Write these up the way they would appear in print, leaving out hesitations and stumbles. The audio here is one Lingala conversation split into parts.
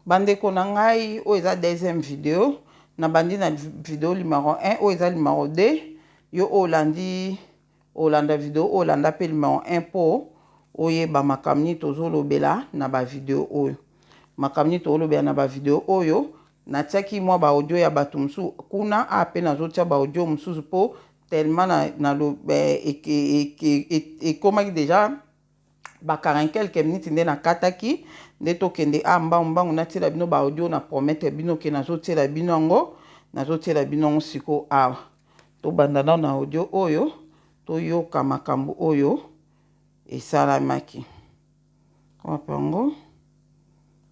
Bandeko na ngai o eza deuxième vidéo na bandi na vidéo numéro 1 o eza numéro 2 yo olanda vidéo olanda pe numéro 1 po oyeba makambo nini tozolobela na ba vidéo oyo makambo nini tozolobela na ba vidéo oyo natiaki mwa ba audio ya bato mosusu kuna ape nazotia ba audio mosusu po tellement na ekomaki déjà ba 40 quelques minutes nde nakataki nde tokende mbangu natiela bino ba audio na promettre bino ke nazotiela bino yango siko awa tobanda nao na audio oyo toyoka makambo oyo esalamaki wapango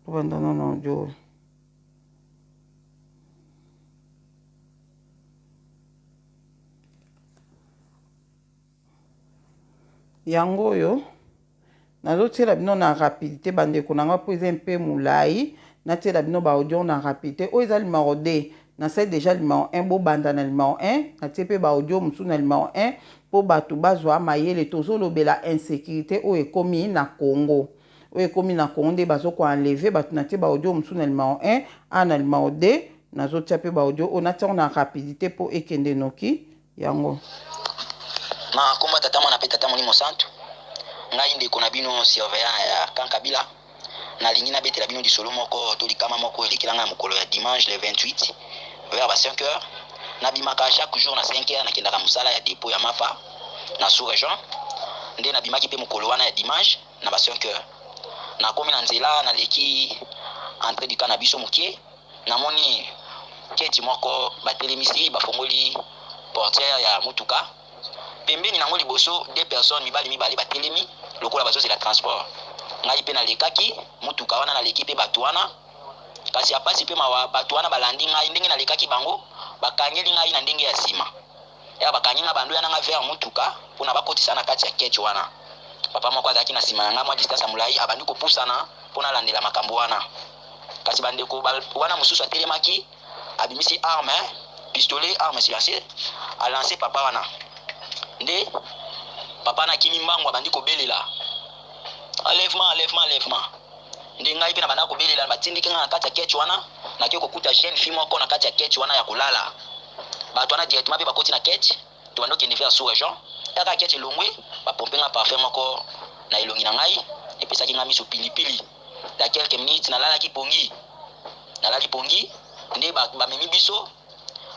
tobanda nao na audio oyo. Yango oyo nazotiela bino na rapidité bandeko na nga po eza mpe molai natiela bino ba audio na rapidité oyo eza numéro 2 nasali déjà numéro 1 bobanda na numéro 1 natie mpe ba audio mosusu na numéro 1 po bato bazwa mayele tozolobela insécurité oyo ekomi na Congo nde bazokoenleve bato natie ba audio mosusu na numéro 1 na numéro 2 nazotia mpe ba audio oyo natiango na rapidité po ekende noki yango na komba tata mwana pe tata molimo santu ngai ndeko na bino surveillant ya Kankabila nalingi nabetela bino lisolo moko to likama moko elekelanga mokolo ya dimanche le 28 vers ba 5 heures nabimaka chaque jour na 5 heures nakendaka mosala ya dépôt ya mapa na sous région nde nabimaki mpe mokolo wana ya dimanche na ba 5 heures nakomi na nzela naleki entrée du na biso mokie namoni keti moko batelemisi bafongoli portière ya mutuka pembeni nango liboso deux personnes mibali batelemi lokola bazozela transport ngai mpe nalekaki mutuka wana naleki mpe bato wana kasi apasi mpe mawa bato wana balandi ngai ndenge nalekaki bango bakangeli ngai na ndenge ya nsima ya bakangi nga bando yananga vers mutuka mpona bakotisa na kati ya keche wana papa moko azalaki na nsima na ngai mwa distance ya molai abandi kopusana mpona alandela makambo wana kasi bandeko wana mosusu atelemaki abimisi arme pistolet arme silencieux alance papa wana nde papa na kini mbangu abandi kobelela enlèvement nde ngai mpe na banda kobelela batindiki nga na kati ya keche wana nake kokuta jeune fille moko na kati ya keche wana ya kolala bato wana directement mpe bakoti na keche tobandi okende vers sous région yaka keche elongwe bapompe nga parfum moko na elongi na ngai epesaki nga miso pilipili da quelques minutes nalali pongi nde bamemi biso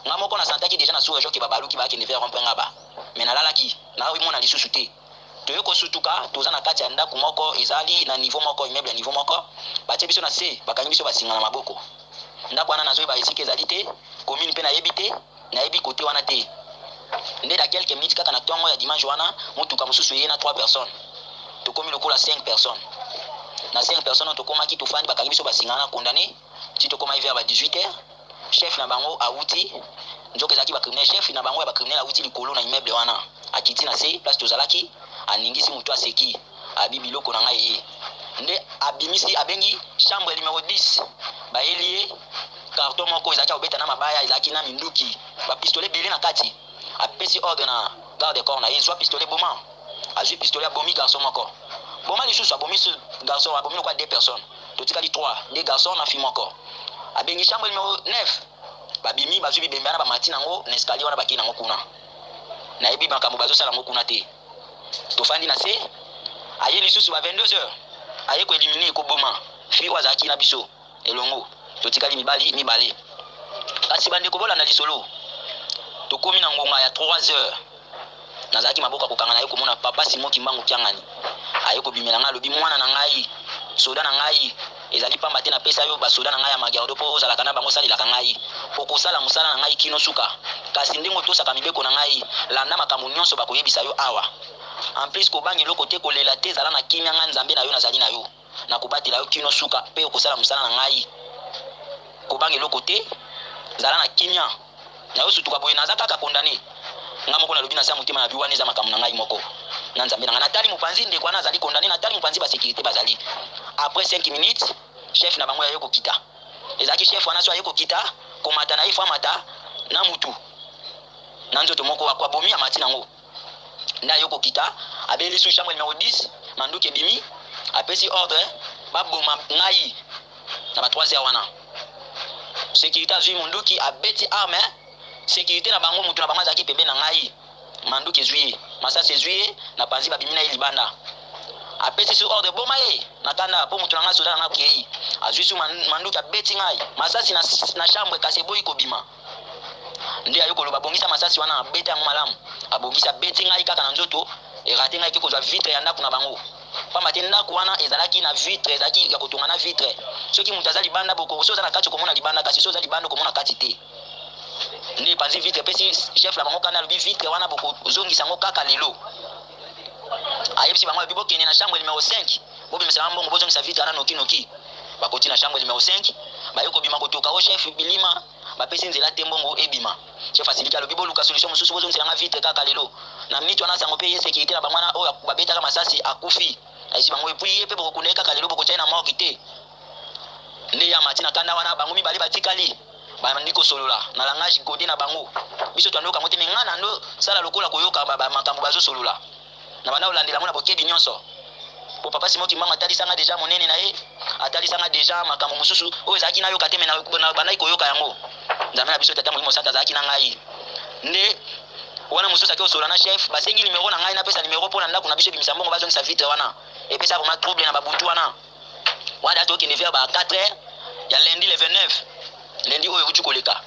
nga moko nasantaki déjà na sous région ke babaluki bakende vers rompe nga ba me nalalaki naomona lisusu te toye kosutuka toza na kati ya ndako moko ezali na niveau moko immeuble ya niveau moko batie biso na se bakangi biso basinga na maboko ndako wana nazoyeba esika ezali te commune mpe nayebi kote wana te nde da quelques minutes kaka na ntongo ya dimanche wana mutuka mosusu eye na 3 personnes tokomi lokola 5 personnes na 5 personnes tokomaki tofandi bakangi biso basinga na condamné ti tokomaki vers ba 18 heures chef na bango awuti nzoka ezalaki bacriminel chef na bango ya bacriminel awuti likolo na immeuble wana akiti na se place tozalaki aningisi mutu aseki abi biloko na ngai ye nde abimisi abengi chambre numéro 10 bayeli ye carton moko ezalaki obeta na mabaya ezalaki na minduki bapistolet bele na kati apesi ordre na garde corps na ye zwa pistolet boma azwi pistolet abomi garçon moko boma lisusu abomi garçon abomi lokwa 2 personnes totikali 3 2 garçons na fille moko abengi chambre numéro 9 babimi bazwi bibembe na bamati nango na escalier wana baki nango kuna nayebi makambo bazosala yango kuna te tofandi na se aye lisusu ba 22 heures aye koelimine ekoboma fille wazalaki na biso elongo totikali mibale kasi bandeko bolanda lisolo tokomi na ngonga ya 3 heures nazalaki maboka kokanga na ye komona papa Simon Kimbangu Kiangani aye kobimela nga lobi mwana na ngai soda na ngai ezali pamba te na pesa yo basoda na ngai ya magardo po ozalaka na bango salelaka ngai okosala mosala na ngai kino suka kasi ndenge otosaka mibeko na ngai landa makambo nyonso bakoyebisa yo awa en plus kobangi eloko te kolela te ezala na kimia ngai nzambe na yo nazali na yo na kobatela yo kino suka mpe okosala mosala na ngai kobangi eloko te ezala na kimia na yo sutuka boye naza kaka condamné nga moko nalobi na sa motema na biwana eza makambo na ngai moko na nzambe na ngai natali mopanzi ndeko wana azali condamné natali mopanzi basécurité bazali après 5 minutes chef na bango yaye kokita ezalaki chef wana so aye kokita komata na ye fo amata na mutu na nzoto moko abomi amati nango nde aye kokita abeli su chambre numéro 10 manduki ebimi apesi ordre baboma ngai na ba 3h wana sécurité azui munduki abeti arme sécurité na bango mutu na bango azaki pembe na ngai manduki ezui masasi ezui na panzi babimi na libanda apesi su ordre boma ye na kanda po mutu na ngai soda na kei azui su manduki abeti ngai masasi na chambre kasi boyi kobima nde ayo koloba bongisa masasi wana abeti yango malamu abongisa beti ngai kaka na nzoto erate ngai ke kozwa vitre ya ndako na bango pamba te ndako wana ezalaki na vitre ezalaki ya kotonga na vitre soki mutu aza libanda boko so oza na kati komona libanda kasi so oza libanda komona kati te nde panzi vitre pesi chef la bango kana alobi vitre wana boko ozongisa yango kaka lelo ayebisi bango alobi bokende na chambre numéro 5 bobimisa bango mbongo bozongisa vitre wana noki bakoti na chambre numéro 5 baye kobima kotoka o chef bilima bapesi nzela te mbongo ebima chef asiliki alobi boluka solution mosusu bozongisa yanga vitre kaka lelo na minute wana sango pe ye sécurité na bangwana oyo babetaka masasi akufi ayisi bango epui ye mpe bokokunda ye kaka lelo bokotia ye na morgue te nde ya mati na kanda wana bango mibale batikali bandi kosolola na langage gode na bango biso twandoka ngo te me nga na ndo sala lokola koyoka makambo bazosolola na banda olandela mona bokebi nyonso po papa simoki mama atalisanga deja monene na ye atalisanga deja makambo mosusu oyo ezalaki nayoka te me na bandaki koyoka yango nzambe na biso tata molimo santa azalaki na ngai nde wana mosusu aki osola na chef basengi numéro na ngai napesa numéro mpo na ndako na biso ebimisa mbongo bazongisa vitre wana epesa vraimen trouble na babutu wana wana tokende vers ba 4h ya lundi le 29 lundi oyo euti koleka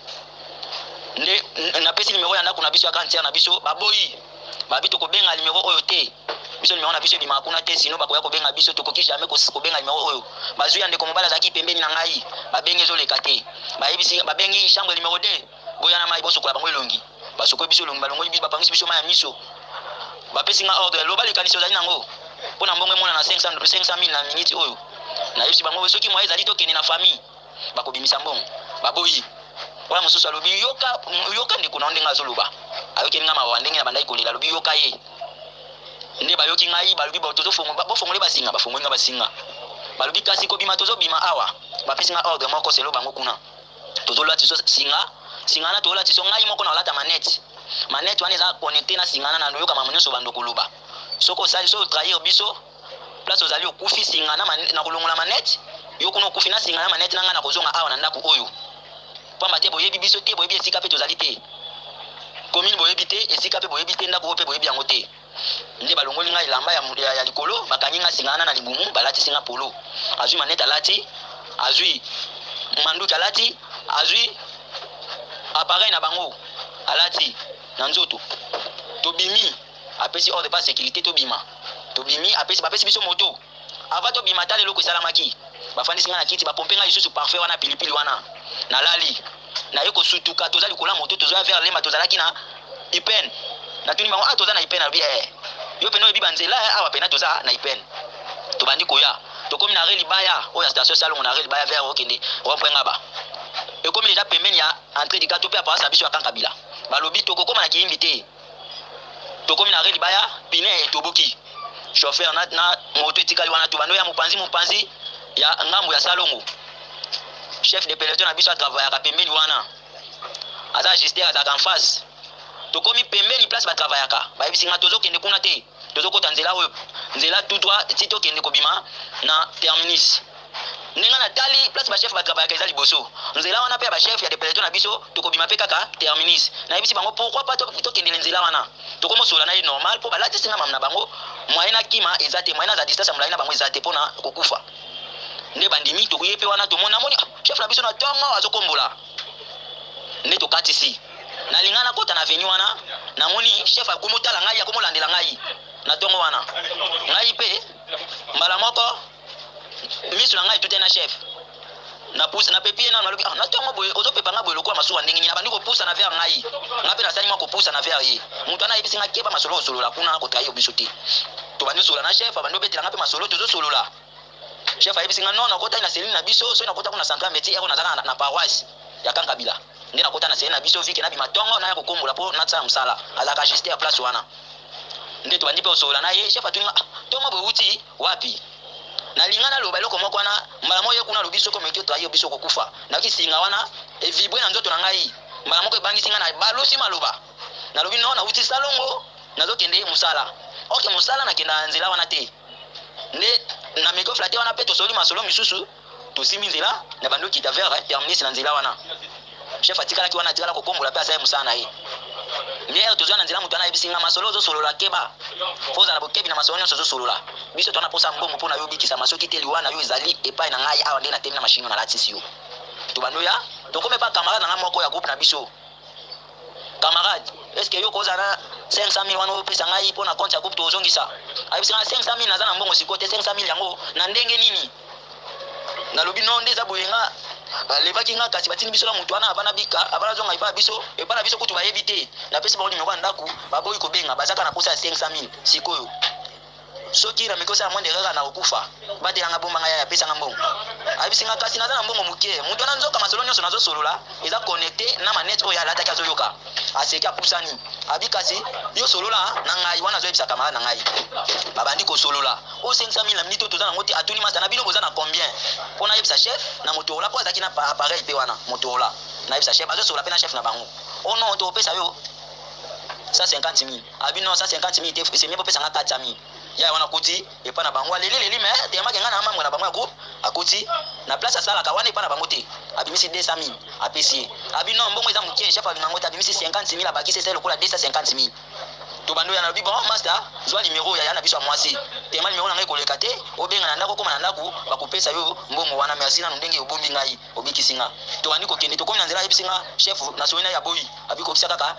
nde napesi numéro ya ndako na biso ya kantiere na biso baboyi babi tokobenga numéro oyo te biso numéro na biso ebimaka kuna te sino bakoya kobenga biso tokoki jamais kobenga numéro oyo bazwi ya ndeko mobali azalaki pembeni na ngai babengi ezoleka te bayebisi babengi chambre numéro 2 boya na mai bosokola bango elongi basokoyi biso elongi balongoli biso bapangisi biso mai ya miso bapesi nga ordre loba likanisi ozali nango mpo na mbongo emona na 500,000 na miniti oyo nayebisi bango soki moye ezali tokende na famille bakobimisa mbongo baboyi wana mosusu alobi yoka ndeko na ndenge azoloba ayoki nga mawa ndenge na bandaki kolela alobi yoka ye nde bayoki ngai balobi bofongole basinga bafongoli nga basinga balobi kasi kobima tozobima awa bapesi nga ordre moko selo bango kuna tozolatiso singana tozolatiso ngai moko na olata manete wana eza connecte na singana na yoka mamo nyonso bando koloba soko osali so otrahir biso place ozali okufi singana na kolongola manete yo kuna okufi na singana manete na ngai na kozonga awa na ndako oyo pamba te boyebi biso te boyebi esika mpe tozali te commune boyebi te esika mpe boyebi te ndako oyo mpe boyebi yango te nde balongoli ngai elamba ya likolo bakangi nga singana na libumu balatisi nga polo azwi manete alati azwi manduki alati azwi appareil na bango alati na nzoto tobimi apesi ordre pa sécurité tobimi bapesi biso moto avant tobima ta leloko esalamaki bafandisi nga na kiti bapompe nga lisusu parfait wana pilipili wana nalali naye kosutuka toza likola moto toza vers lemba tozalaki na ipen natuni bango toza na ipen alobi yo pene oyebi banzela awa pena toza na ipen tobandi koya tokomi na re libaya oyo ya station salongo na re libaya vers okende romprenga ba ekomi deja pembeni ya entrée du gâteau mpe aparence na biso ya kankabila balobi tokokoma na kiyimbi te tokomi na re libaya pine etoboki chauffeur na moto etikali wana tobando ya mopanzi ya ngambo ya salongo chef de peloton na biso atravaillaka pembeni wana aza ajuster azalaka en face tokomi pembeni place batravaillaka bayebisi nga tozokende kuna te tozokota nzela oyo nzela tout droit ti tokende kobima na terminus ndenge na tali place bachef batravaillaka eza liboso nzela wana mpe ya bachef ya de peloton na biso tokobima mpe kaka terminus nayebisi bango pourquoi pas tokendele nzela wana tokomosola na ye normal mpo balatisi nga mamu na bango moyen na kima eza te moyen na za distance ya molai na bango eza te mpo na kokufa nde bandimi tokoye mpe wana tomona moni chef na biso na ntongo azokombola nde tokatisi nalinga nakota na veni wana namoni chef akomotala ngai akomolandela ngai na ntongo wana ngai mpe mbala moko miso na ngai tute na chef napusa napepi ye nano nalobi na ntongo boye ozopepa nga boye lokola masuwa ndenge nini nabandi kopusa na vers ngai nga mpe nasali mwa kopusa na vers ye moto wana ayebisi nga keba masolo osolola kuna kotrahi yo biso te tobandi osolola na chef abandi obetela nga mpe masolo tozosolola chef ayebisi nga non nakotaki na selile na biso soki nakota kuna central métier ero nazalaka na paroisse ya kankabila nde nakota na selile na biso vike nabima ntongo naya kokombola mpo natsala mosala azalaka juste ya place wana nde tobandi mpe osolola na ye chef atuni nga ntongo boye uti wapi nalinga naloba eloko moko wana mbala moko ye kuna alobi soko meki otrahi yo biso kokufa nakisinga wana evibre na nzoto na ngai mbala moko ebangisi nga na balusi maloba nalobi no nauti salongo nazokende mosala oke mosala nakenda nzela wana te nde na meko flate wana mpe tosoli masolo misusu tosimbi nzela na bando kita vers terminus na nzela wana chef atikalaki wana atikala kokombola pe asaye mosala na ye ndiere tozwa na nzela moto wana yebisinga masolo ozosolola keba fo ozala bokebi na masolo nyonso ozosolola biso twana posa mbongo mpona yo bikisa masoki te liwana yo ezali epai na ngai awa nde natemi na mashine na latisi yo to bando ya tokome pa camarade na nga moko ya groupe na biso camarade est-ce que yo koza na 500,000 wana opesa ngai mpona compte ya groupe tozongisa ayebisinga 500,000 naza na mbongo sikoyo te 500,000 yango na ndenge nini nalobi no nde eza boye nga balebaki nga kasi batindi biso na moto wana abana bika abana zonga epa biso kutu bayebi te napesi bango nimero ya ndako baboyi kobenga bazaka na posa ya 500,000 sikoyo soki na mikosa ya mwende kaka na kokufa batelanga bomba ngai apesanga mbongo ayebisinga kasi naza na mbongo moke moto wana nzoka masolo nyonso nazosolola eza connecte na manete oyo alataki azoyoka aseki apusani abi kasi yo solola na ngai wana azoyebisa camarade na ngai babandi kosolola o 500,000 na minute toza nango te atuni masa na bino boza na combien mpona yebisa chef na moto ola po azalaki na appareil pe wana moto ola na yebisa chef azosolola pe na chef na bango o non topesa yo 150,000 abi non 150,000 te c'est mieux popesa nga 400,000 ya wana kuti epa na bango leli mais temaki nga na mamwe na bango ya groupe akuti na place asalaka wana epa na bango te abimisi 200,000 apesi abi non mbongo eza mokie chef abinga ngo te abimisi 50,000 abakisi ese lokola 250,000 to bando ya na lobi bon master zwa nimero ya na biso ya mwasi tema nimero na ngai koleka te obenga na ndako koma na ndako bakopesa yo mbongo wana merci na ndenge obombi ngai obikisi nga to bandi kokende to komi na nzela yebisi nga chef na soina ya boyi abi kokisa kaka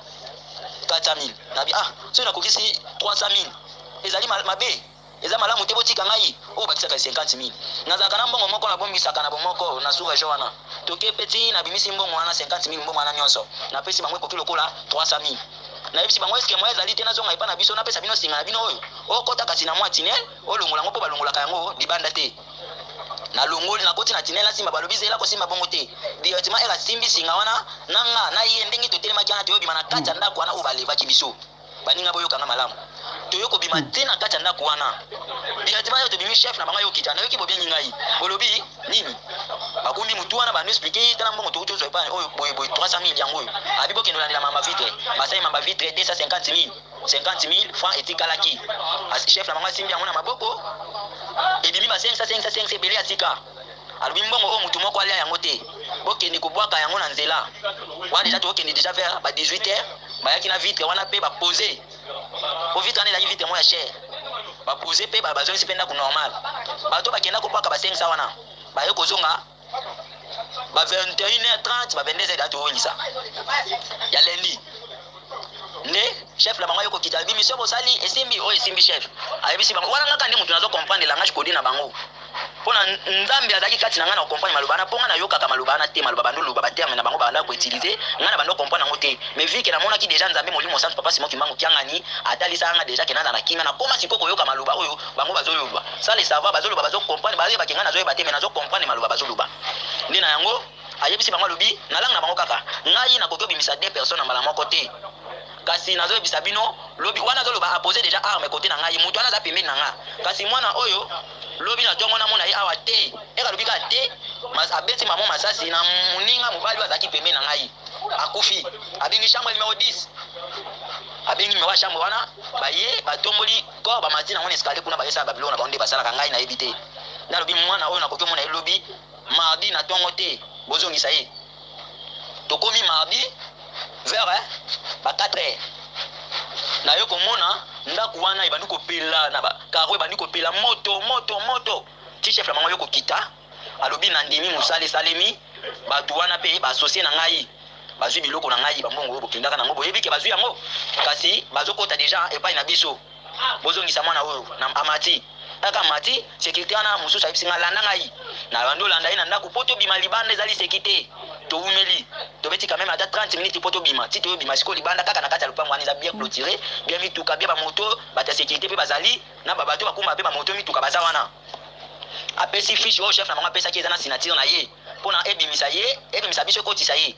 400,000 nabi so na kokisi 300,000 ezali mabe eza malamu te botika ngai oyo bakisaka 50,000 nazalaka na mbongo moko nabombisaka na bomoko na sous-région wana toke peti nabimisi mbongo wana 50,000 mbongo wana nyonso napesi bango ekoki lokola 300,000 nayebisi bango eske moye ezali te nazonga epa na biso napesa bino singa na bino oyo okota kasi na mwa tinel olongola yango mpo balongolaka yango libanda te nalongoli nakoti na tinel asimba balobi zela kosimba bongo te directement eka simbi singa wana nanga na ye ndenge totelemaki wana toyobima na kati ya ndako wana oyo balevaki biso baninga boyokanga malamu toyoko bima te na kati ya ndako wana directement yo tobimi chef na bango yokita nayoki bobengi ngai bolobi nini bakumbi mutu wana bando expliquer tala mbongo touti ozwa epa oyo boye 300,000 yango oyo abi bokende olandela mamba vitre basali mamba vitre 250,000 francs etikalaki chef na bango asimbi yango na maboko ebimi ba 500 ebele atika alobi mbongo oyo mutu moko alia yango te bokende kobwaka yango na nzela wana deja tokende deja vers ba 18h bayaki na vitre wana pe bapose po vitre wana ezalaki vitre mo ya cher bapose pe bazongisi mpe ndako normal bato bakenda kobwaka ba 500 wana baye kozonga ba 21h30 ba 22h atoyongisa ya lendi nde chef la bango yokokita bi mission bosali esimbi oyo esimbi chef ayebisi bango wana ngaka nde mutu nazo comprendre langage codé na bango mpona nzambe azalaki kati na ngai na comprendre maloba wana mpo ngai nayokaka maloba wana te maloba bando loba baterme na bango banda koutilize ngai na bando comprendre yango te mais vu ke namonaki déjà nzambe molimo santu papa simon kimbangu kiangani atalisaka nga déjà ke naza na kinga nakoma sikoyo koyoka maloba oyo bango bazoloba ça le savoir bazoloba bazocomprendre bazeyebake ngai nazoyeba te mais nazocomprendre maloba bazoloba nde na yango ayebisi bango alobi na langue na bango kaka ngai nakoki obimisa 2 personnes na mbala moko te kasi nazoyebisa bino lobi wana azoloba apose déjà arme kote na ngai mutu wana aza pembeni na nga kasi mwana oyo lobi na ntongo namona ye awa te ekalobi kaka te abeti mamo masasi na moninga mobali oyo azalaki pembeni na ngai akufi abengi chambre numéro 10 abengi numéro ya chambre wana baye batomboli corps bamati nango na escalier kuna bayesala babiloko na bango nde basalaka ngai nayebi te nalobi mwana oyo nakoki omona ye lobi mardi na ntongo te bozongisa ye tokomi mardi vers ba 4h nayo komona ndako wana ebandi kopela na bakaro ebandi kopela moto ti chef la bango yo kokita alobi na ndimi mosala esalemi bato wana mpe baasocie na ngai bazwi biloko na ngai bambongo oyo bokendaka nango boyebi ke bazwi yango kasi bazokota deja epai na biso bozongisa mwana oyo na amati kaka mati sécurité wana mosusu ayebisi nga landa ngai na bandi olanda ye na ndako mpo tobima libanda ezali sécurité toumeli tobeti quand même ata 30 minutes mpo tobima ti toyobima sikoyo libanda kaka na kati ya lopango wana eza bien clôturé bien mituka bien bamoto bato ya sécurité mpe bazali na babato bakumba mpe bamoto mituka baza wana apesi fiche oyo chef na bango apesaki eza na signature na ye mpona ebimisa biso ekotisa ye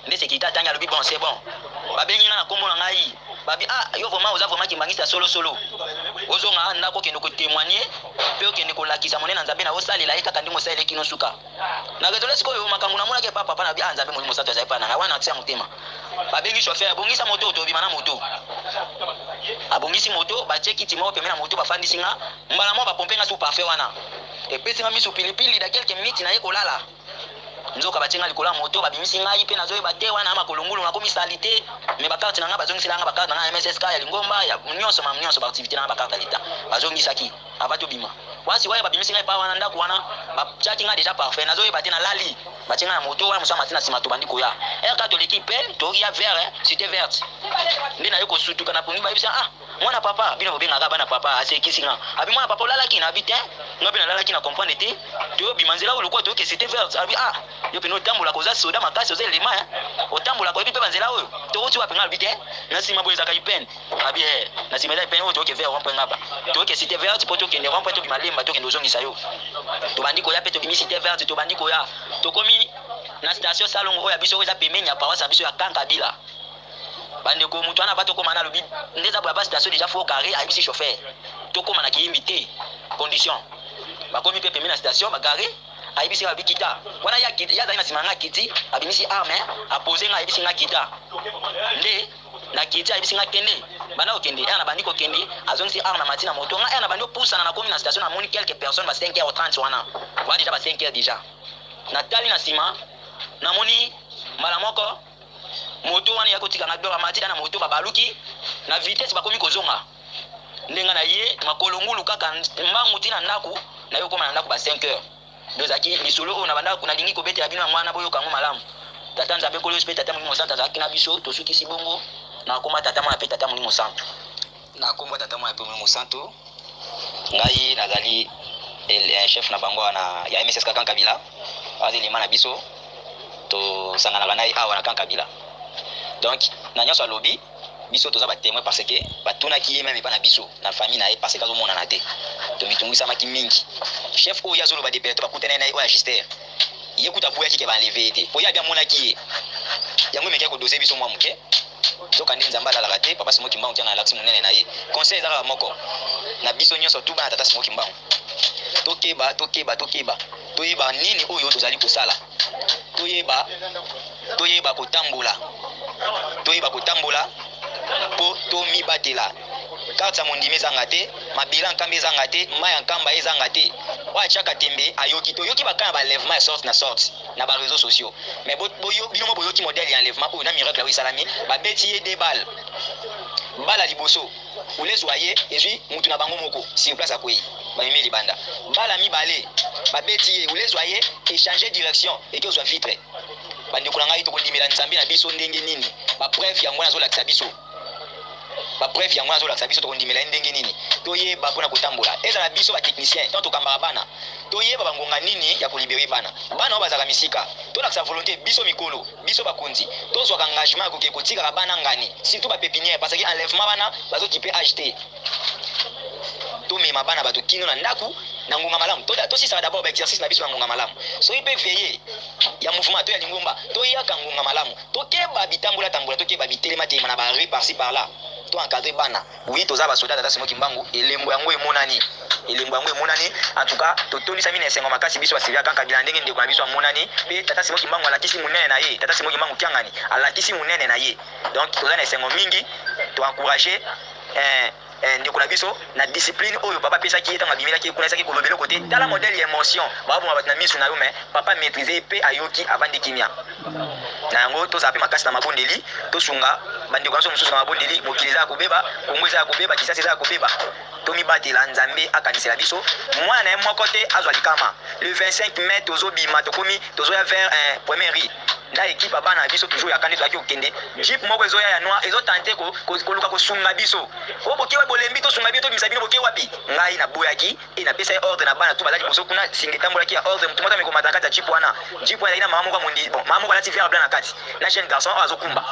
nde sécurité atangi alobi bon c'est bon babengi nga na nkombo na ngai babi yo vraiment oza vraiment kimbangisi ya solosolo ozonga ndako okende kotémoigne mpe okende kolakisa monene na nzambe na osalela ye kaka ndenge osaleleki no suka na rezole sikoyo makambo namonaki epa papa na bi nzambe molimo mosantu azali pa na ngai wana natisa motema babengi chauffeur abongisa moto oyo tobima na moto abongisi moto batie kiti moko pembeni na moto bafandisi nga mbala moko bapompe nga su parfait wana epesinga miso pilipili da quelques minutes na ye kolala nzoka batinga likola moto babimisi ngai pe nazoyeba te wana makolongulu nakomi salite me bakarte na ngai bazongisila ngai bakarte na ngai ya MSSK ya Lingomba ya nyonso baactivité na ngai bakarte ya leta bazongisaki ava tobima wasi waya babimisi ngai pa wana ndako wana batiaki ngai déjà parfait nazoyeba te nalali batinga na moto wana mosala matina nsima tobandi koya erka toleki pe tokia vert cité verte nde naye kosutuka na pongi bayebisa mwana papa bino bobengaka bana papa asekisi nga abi mwana papa olalaki na abi te nga mpe nalalaki na comprendre te toyobima nzela oyo lokola toyoke cité verte abi yo mpe otambola koza soda makasi oza elema otambola koyebi mpe banzela oyo tokoti wape nga abi te na nsima boyo ezaka ipene abi na nsima eza ipene oyo toyoke vert rompoint ngaba toyoke cité verte mpo tokende rompoint tobima lemba tokende ozongisa yo tobandi koya mpe tobimi cité verte tobandi koya tokomi na station salongo oyo ya biso oyo eza pembeni ya paroisse ya biso ya Kankabila bandeko mutu wana batokoma na lobi ndeza boya ba station déjà fo carré ayebisi chauffeur tokoma na kiyimbi te condition bakomi mpe pembeni na station bagare ayebisi nga bikita wana ya azali na nsima nga kiti abimisi arme apose nga ayebisi nga kita nde na kiti ayebisi nga kende banda kokende na bandi kokende azongisi arme na mati na moto nga na bandi opusana na komi na station namoni quelques personnes ba 5h30 wana déjà ba 5h déjà natali na nsima namoni mbala moko moto wana ya kotika na beba matida na moto babaluki na vitesse bakomi kozonga ndenga na ye makolongulu kaka mbangu tina ndako na yo koma na ndako ba 5h dozaki lisolo oyo na banda kuna lingi kobetela bino mwana boyo kango malamu tata nzambe kolo spe tata mulimo santa zaki na biso tosukisi bongo na koma tata mwana pe tata mulimo santo na kombo tata mwana pe mulimo santo ngai nazali chef na bango na ya MSSK Kankabila azeli mana biso to sangana na awa na Kankabila donc na nyonso alobi biso toza ba témoin parce que batunaki ye même pa na biso na famille na ye parce que azomona na te to mitungisamaki mingi chef oyo azoloba de perto bakutana na ye oyo agister ye kuta boyaki ke baenleve te po ye abi amonaki ye yango meki kodose biso mwa moke soka nde nzambe alalaka te papa simoki mbangu tia na laksi monene na ye conseil ezalaka moko na biso nyonso tu bana tata simoki mbangu tokeba toyeba nini oyo tozali kosala toyeba kotambola po tomibatela karte ya mondimi ezanga te mabela nkambe ezanga te mai ya nkamba ezanga te oyo atiaka tembe ayoki toyoki bakana balèvement ya sorte na sorte na bareseau sociaux mais bino mo boyoki modèle ya enlèvement oyo na miracle oyo esalami babeti ye 2 balles bala liboso olezwa ye ezwi mutu na bango moko sur place akwei bamemi libanda bala mibale babeti ye olezwa ye échanger direction eke ozwa vitre bandeko na ngai tokondimela nzambe na biso ndenge nini bapreuve yango nazolakisa biso tokondimela ndenge nini toyeba mpona kotambola ezala biso batechnicien to tokambaka bana toyeba bangonga nini ya kolibere bana oyo bazalaka misika tolakisa volonté biso mikolo biso bakonzi tozwaka engagement ya koke kotikaka bana ngani surtout bapépinière parce que enlèvement bana bazokipe ht tomema bana bato kino na ndako na ngonga malamu tosisaka d'abord baexercice na biso na ngonga malamu soki mpe veye ya mouvement to ya lingomba toyaka ngonga malamu tokeba bitambola tokeba bitelema na barue par-ci par-là to encadrer bana oui toza basoda tata simoki mbangu elembo yango emonani en tout cas totondisami na esengo makasi biso basivia Kankabila ndenge ndeko na biso amonani mpe tata simoki mbangu alakisi monene na ye tata simoki mbangu kiangani alakisi monene na ye donc toza na esengo mingi toencourage ndeko na biso na discipline oyo papa pesaki ye ntango abimelaki kuna esaki kolobela kote tala modèle ya émotion baboma bato na miso na yo mais papa maîtrise mpe ayoki avandi kimia na yango tozala mpe makasi na mabondeli tosunga bandeko na biso mosusu na mabondeli mokili eza ya kobeba kongo eza ya kobeba kisasi eza ya kobeba tomibatela nzambe akanisela biso mwana na ye moko te azwa likama le 25 mai tozobima tokomi tozoya vers premier riz na équipe ya bana na biso toujours yakandi tozalaki kokende jeep moko ezoya ya noir ezotante koluka kosunga biso o boke wa bolembi tosunga biso tobimisa bino boke wapi ngai naboyaki e napesa ye ordre na bana tu bazali liboso kuna singa etambolaki ya ordre motu moko amekomata na kati ya jeep wana ezalaki na mama moko amondi bon mama moko alati vert blanc na kati na jeune garçon oyo azokumba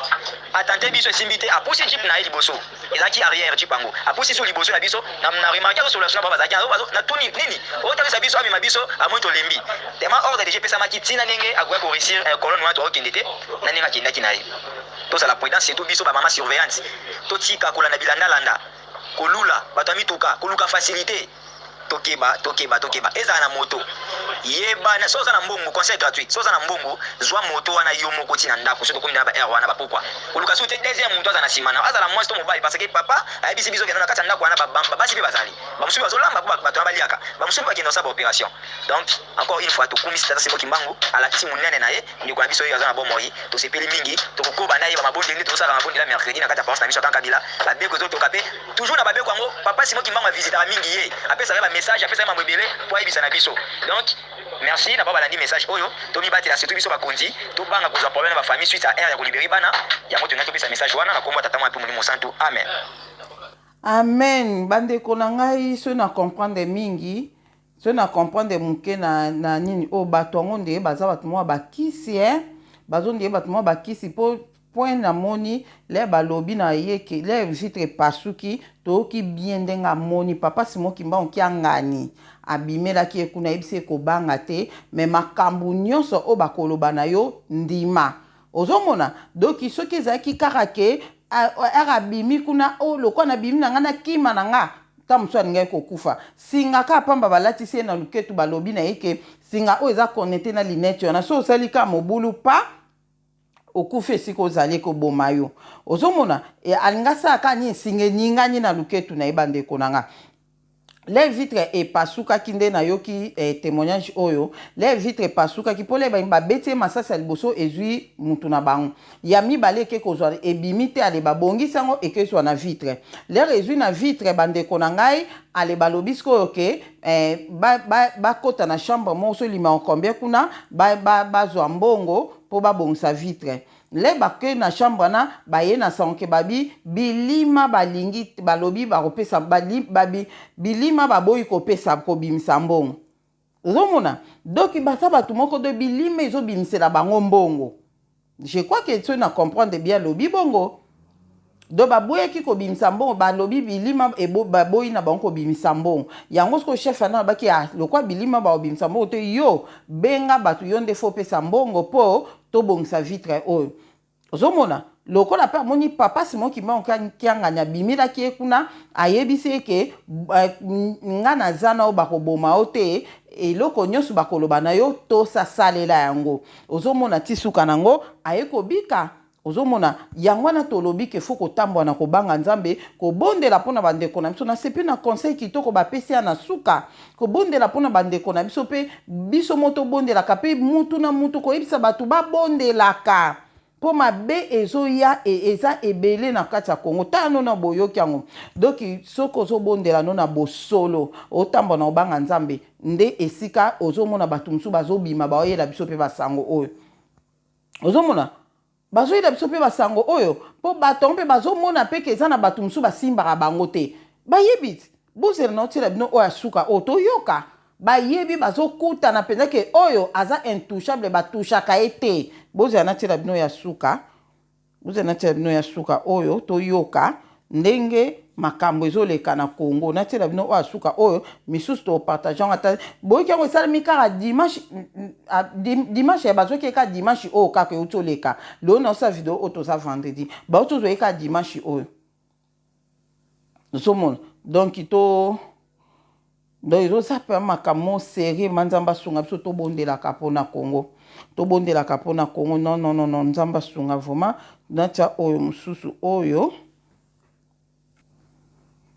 atante biso esimbi te apusi jeep na ye liboso ezalaki arrière jeep yango apusi so liboso na biso na remarke azosolation na bazalaki na tuni nini otangisa biso amema biso amoi tolembi tema ordre deja epesamaki ntina ndenge akoya koréussir colonne wana tokokende te na ndenge akendaki na ye tozala prudence surtout biso bamama surveillante totika kolanda bilandalanda kolula bato ya mituka koluka facilité tokeba eza na moto yeba na soza na mbongo conseil gratuit soza na mbongo zwa moto wana yo moko tina ndako soto komi na ba air wana ba pourquoi oluka sote deuxième moto azana simana azala moi to mobile parce que papa ayebisi biso kena na kati ndako wana basi pe bazali bamusubi bazolamba po bato baliaka bamusubi bakenda osaba opération. Donc encore une fois tokumisi tata Simon Kimbangu alakisi munene na ye ndiko na biso oyo azana bomoi tosepeli mingi tokokoba na ye bamabonde ndi tosala mabonde la mercredi na kati ya pense na biso kanka bila babeko zo tokape toujours na babeko yango papa Simon Kimbangu visiter mingi ye apesa ba message apesa ba mobile po ayebisa na biso. Donc merci na baba landi message oyo tomi batela surtout biso bakonzi to banga kozwa problème na ba famille suite à air ya kolibérer bana ya moto ngato pesa message wana na kombo tata mwa pe mulimo santo amen. Amen. Bande kona ngai so na comprendre mingi so na comprendre muke na nini o bato ngonde baza bato mwa bakisi bazo ndie bato mwa bakisi po point na moni le balobi na yeke le vitre pasuki to ki bien denga moni papa Simon Kimbangu ki angani abimela ki ekuna ebise ko banga te mais makambu nyonso o bakoloba na yo ndima ozomona doki soki ezaki karake arabimi kuna o lokwa na bimi na ngana kima na nga ta muso alingai kokufa singa ka pamba balatisi na luketu balobi na yeke singa o eza connecté na linete wana so osalika mobulu pa okufa esika ozali koboma yo ozomona alinga saka ni singe ningani na luketu na ebandeko na nga les vitres et pasuka kinde na yoki témoignage oyo les vitres pasuka ki pole ba beti masasa liboso ezui mutu na bango ya mibale ke kozwa ebimite ale babongi sango ekezwa na vitre les ezui na vitre bandeko na ngai ale balobisko oke ba kota na chambre mo so lima combien kuna ba zwa mbongo po ba bongisa vitre le bake na chambre na baye na sanke babi bilima balingi balobi bakopesa bilima baboyi kopesa kobimisa mbongo ozomona doki basa bato moko de bilima ezobimisela bango mbongo. Je crois que tu na comprendre bien lobi bongo do baboyaki kobimisa mbongo balobi bilima baboyi na bango kobimisa mbongo yango siko chef ana baki lokwa bilima baobimisa mbongo te yo benga bato yo nde fo pesa mbongo po tobongisa vitre oyo ozomona lokola pe moni papa Simon Kimbangu kianganya bimila ki ekuna ayebisi eke nga na zana o bakoboma o te eloko nyonso bakoloba na yo tosasalela yango ozomona tisuka nango ayekobika ozomona yango na tolobi ke fo kotambwa na kobanga nzambe kobondela mpona bandeko na biso na sepe na conseil kitoko bapesi ya na suka kobondela mpona bandeko na biso pe biso moto bondelaka pe mutu na mutu koyebisa bato babondelaka po mabe ezoya eza ebele na kati ya Kongo tano na boyoki yango doki soko ozobondela no na bosolo otambwa na obanga nzambe nde esika ozomona bato mosusu bazobima baoyela biso pe basango oyo ozomona bazoyela biso pe basango oyo po bato mpe bazomona pe eza na bato mosusu basimbaka bango te bayebi bozela na otila bino oyo asuka oyo toyoka bayebi bazokutana mpenza ke oyo aza intouchable batushaka ye te bozela na tila bino ya suka bozela na tila bino ya suka oyo toyoka ndenge makambo ezoleka na Kongo na tila bino oyo asuka oyo misusu topartage ata boyoki yango esalemi kaka dimanche bazoki eka dimanche oyo kaka eutoleka leo na osa video oyo toza vendredi baotozwa eka dimanche oyo ozomona donc donc ezosa pe makambo sérieux manzamba sunga biso tobondelaka mpona Kongo tobondelaka mpona Kongo non nzamba sunga vraiment natia oyo mosusu oyo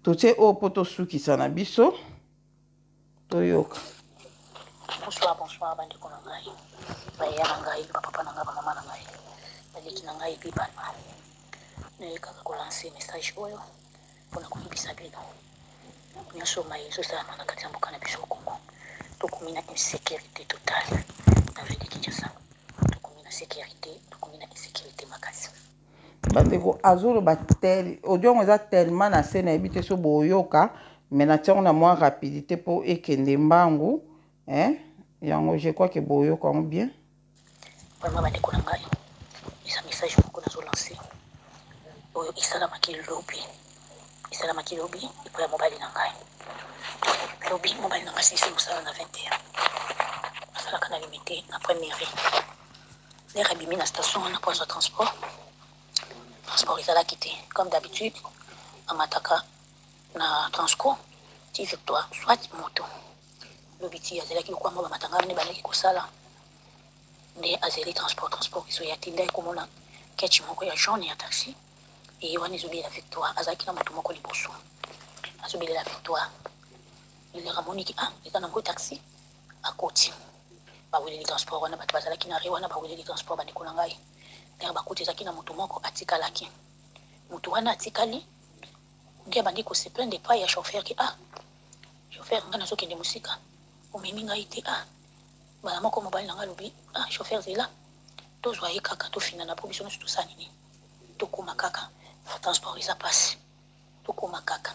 totie oyo po tosukisa na biso toyoka. Bonsoir bandeko na ngai baya na ngai bapapa na ngai bamama na ngai baleki na ngai bibana nayekaka kolanse message oyo mpona koyebisa bino nyonso mai ezosalama na kati ya mboka na biso Kongo tokomi na insécurité totale na ville de Kinshasa tokomi na sécurité tokomi na insécurité makasi bandeko azoloba audio eza tellement na se nayebi te so boyoka mais natiango na mwa rapidité mpo ekende mbangu yango je crois que boyoka yango bien vraiment bandeko na ngai eza message moko nazolanse oyo esalamaki lobi epo ya mobali na ngai lobi mobali na ngai sisi mosala na 21 asalaka na limité na première lere abimi na station wana po azwa transport ezalaki te comme d'habitude amataka na transco ti victoire soit moto lobi ti azalaki lokwa mwa bamatanga ne bandaki kosala nde azali transport kiso ya tinda ekomona kechi moko ya jaune ya taxi e wana ezobelela victoire azalaki na moto moko liboso azobelela victoire ilera moniki eza nango taxi akoti baweleli transport wana bato bazalaki na re wana baweleli transport bandeko na ngai ndenge bakoti ezalaki na moto moko atikalaki moto wana atikali nde bandi koseplende epai ya chauffeur ki chauffeur ngai nazokende mosika omemi ngai te bana moko mobali na ngai alobi chauffeur zela tozwa ye kaka tofinana po biso nyonso tosala nini tokóma kaka transport eza pasi tokóma kaka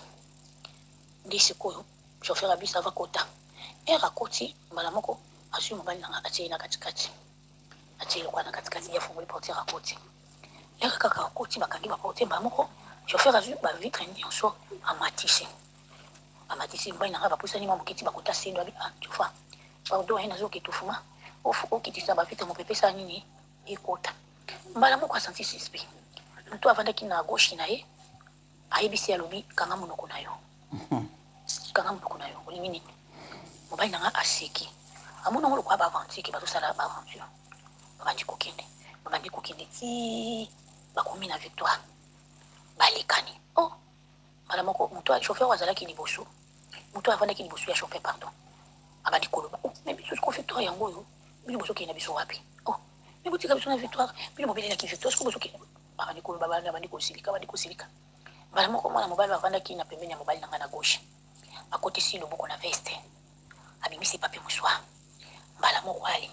nde sikoyo chauffeur ya bisi ava kota ere akoti mbala moko azwi mobali na ngai atie ye na katikati atie lokwa na katikati ya fungoli portiere akoti ere kaka akoti bakangi baportiere mbala moko chauffeur azwi bavitre nyonso amatisi mobali na ngai bapusani mwa mokiti bakota sendo abi jofa pardon ye nazoketufuma okitisa bavitre mopepesa nini ekota mbala moko asanti suspect moto avandaki na gauche na ye ayebisi alobi kanga monoko na yo olingi nini mobali na ngai aseki amonango lokwa baaventure bazosala baaventure babandi kokende ti bakomi na victoire balekani mbala moko moto chauffeur azalaki liboso moto avandaki liboso ya chauffeur pardon abandi koloba me biso siko victoire yango oyo bino bozokende biso wapi me botika biso na victoire bino bobelelaki victoire siko bozokende abandi koloba bandi kosilika mbala moko mwana mobali avandaki na pembeni ya mobali na ngai na gauche akotisi loboko na veste abimisi pape moswa mbala moko ali